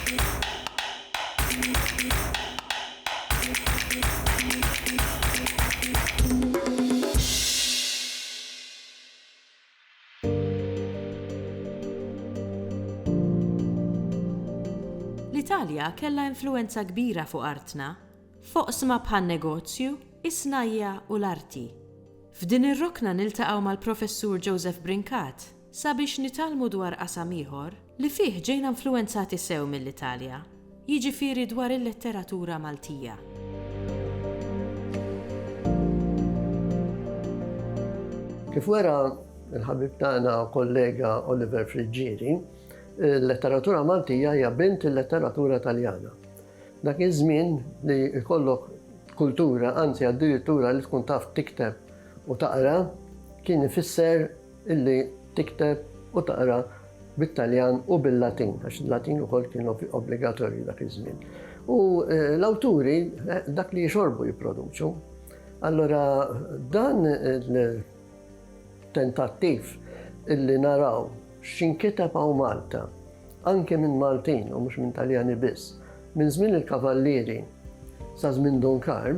L-Italja kellha influenza kbira fuq artna, fuq sma bħal negozju, is-snajja u l-arti. F'din ir-rokna niltaqgħu mal-professur Joseph Brincat sabiex nitalmu dwar qasam ieħor li fih ġejna influenzati sew mill-Italja, jiġifieri dwar il-letteratura Maltija. Kif wera il-ħabib tagħna kollega Oliver Frigieri, il-letteratura Maltija hija bint il-letteratura Taljana. Dak iż-żmien li jkollok kultura, anzi addirittura li tkun taf tikteb u taqra, kien ifisser illi tikteb u taqra bit-Taljan u bil-Latin, għax il-Latin ukoll kien obbligatorju dak iż-żmien. U l-awturi dak li jxorbu jipproduċu. Allora dan il-tentattiv illi naraw x'inkiteb hawn Malta, anke minn Maltin u mhux minn Taljani biss, minn żmien il-kavallieri sa żmien Dunkarm,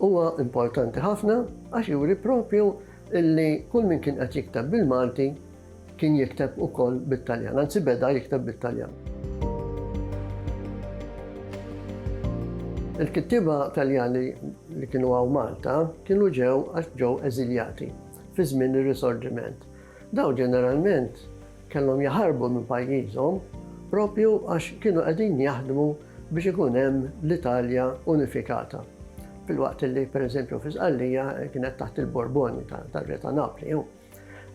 huwa importanti ħafna għax juri propju illi kull min kien qed jikteb bil-Malti kien jikteb ukoll bit-Taljan, anzi beda jikteb bit-Taljan. Il-kittiba Taljani li kienu hawn Malta kienu ġew eżiljati fi żmien ir-Risorġiment. Daw ġeneralment kellhom jaħarbu minn pajjiżhom propju għax kienu qegħdin jaħdmu biex ikun hemm l-Italja unifikata. Fil-waqt li pereżempju fi Żqallija kienet taħt il-Borboni tar-Re ta' Napli.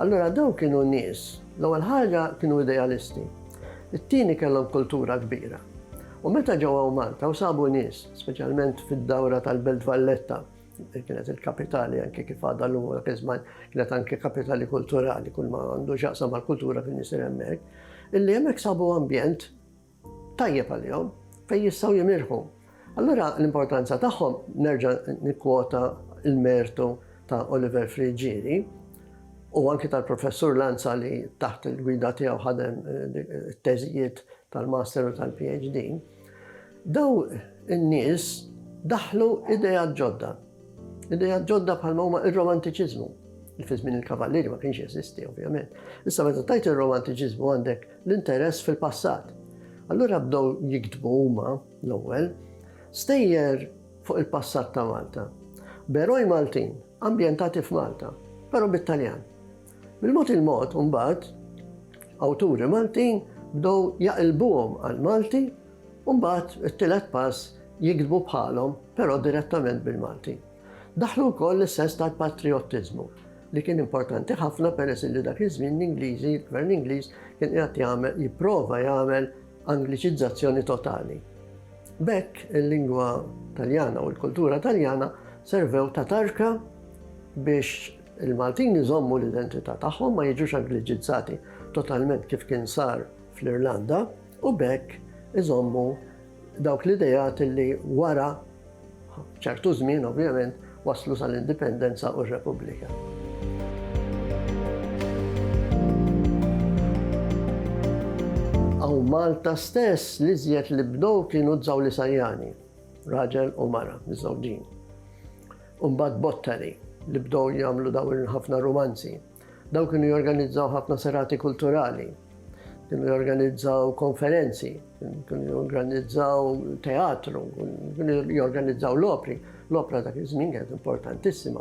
Allura daw kienu nies, l-ewwel ħaġa kienu idealisti. It-tieni kellhom kultura kbira. U meta ġew hawn Malta u sabu nies, speċjalment fid-dawra tal-Belt Valletta, kienet il-kapitali anke kif għadha l-lum dak iż-żmien kienet anke kapitali kulturali, kull ma għandu x'jaqsam mal-kultura kien isir hemmhekk, illi hemmhekk sabu ambjent tajjeb għalihom fejn jistgħu jimirħu. Allura l-importanza tagħhom nerġa' nikkwota il-mertu ta' Oliver Frigieri u anke tal-professur Lanza li taħt il-gwida tiegħu ħadem it-teżijiet tal-master u tal-PhD. Daw in-nies daħlu idejat ġodda. Idejat ġodda bħalma huma ir-romantiċiżmu. Fi żmien il-kavallieri ma kienx jeżisti ovvjament. Issa meta tajt ir-romantiċiżmu għandek l-interess fil-passat. Allura bdew jiktbu huma l-ewwel stejjer fuq il-passat ta' Malta. Beroj Maltin, ambjentati f'Malta, però bit-Taljan. Bil-mod il-mod mbagħad awturi Maltin bdew jaqilbuhom għal-Malti u mbagħad it-tielet pass jiktbu bħalhom, però direttament bil-Malti. Daħlu wkoll l-sens tal-patriottiżmu li kien importanti ħafna peress li dak iż-żmien l-Ingliżi, il-Gvern Ingliż kien qiegħed jipprova jagħmel Angliċizzazzjoni totali. Bekk il-lingwa Taljana u l-kultura Taljana servew ta' tarka biex il-Maltin iżommu l-identità tagħhom ma jiġux Angliċizzati totalment kif kien sar fl-Irlanda u bekk iżommu dawk l-idejat li wara ċertu żmien ovvjament waslu sal-indipendenza u r-Repubblika. Hawn Malta stess li żjed li bdew kienu Żawlisarjani, raġel u mara, miż-żewġin. U mbagħad Bottari li bdew jagħmlu daw ħafna romanzi. Daw kienu jorganizzaw ħafna serati kulturali, kienu jorganizzaw konferenzi, kienu jorganizzaw teatru, kienu jorganizzaw l-opri. L-opra dak iż-żmien kienet importantissima,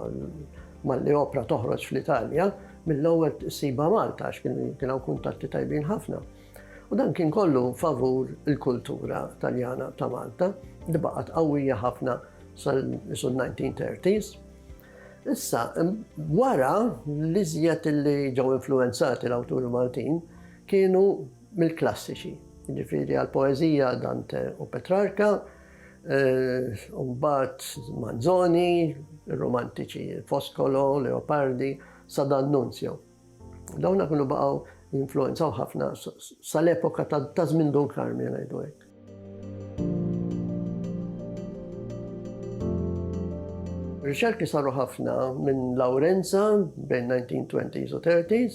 malli opra toħroġ fl-Italja mill-ewwel siba Malta għax kien hawn kuntatti tajbin ħafna. U dan kien kollu favur il-kultura Taljana ta' Malta li baqgħet qawwija ħafna sal-1930s. Issa, wara li żjed li ġew influenzati l-awturi Maltin kienu mill-klassiċi, jiġifieri għall-poeżija Dante u Petrarca, mbagħad Manzoni, ir-romantiċi Foscolo, Leopardi, sa D'Annunzio. Dawna kienu baqgħu influenzaw ħafna sal-epoka ta' żmien Dunkarm ngħidu hekk. Riċerki saru ħafna minn Laurenza bejn 1920s u 30s,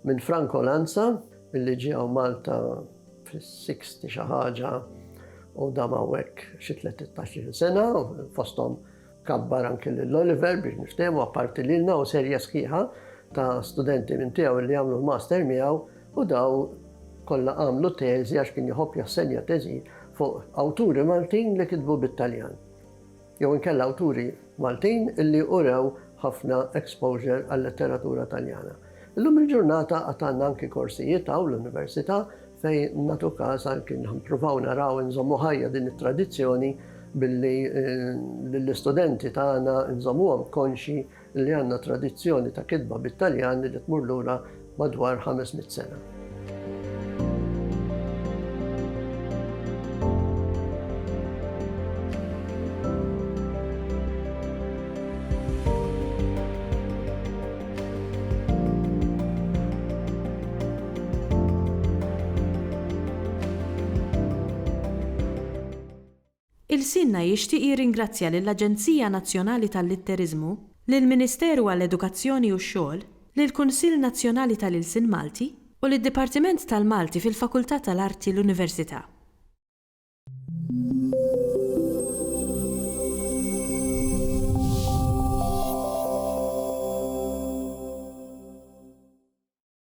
minn Franco Lanza, illi ġie hawn Malta fis-60 xi ħaġa u dam hawnhekk xi 13 sena, fosthom kabbar anke l-Oliver biex niftehmu apparti lilna u serja sħiħa ta' studenti minn tiegħu li għamlu l-master miegħu u daw kollha għamlu teżi għax kien jħobb jassenja teżi fuq awturi Maltin li kitbu bit-Taljan. Jew inkella awturi Maltin illi urew ħafna exposure għall-letteratura Taljana. Illum il-ġurnata għatanna anki korsijiet għaw l-Università fej natu każ anki nħampruvaw naraw nżommu ħajja din it-tradizzjoni billi l-istudenti tagħna nżommuhom konxi li għandna tradizzjoni ta' kitba bit-Taljan li tmur lura madwar 500 sena. Il-Sinna jixtieq jirringrazzja lill-Aġenzija Nazzjonali tal-Litterizmu, lill-Ministeru għall-Edukazzjoni u x-Xogħol, lill-Kunsill Nazzjonali tal-Ilsien Malti u lid-Dipartiment tal-Malti fil-Fakultà tal-Arti l-Università.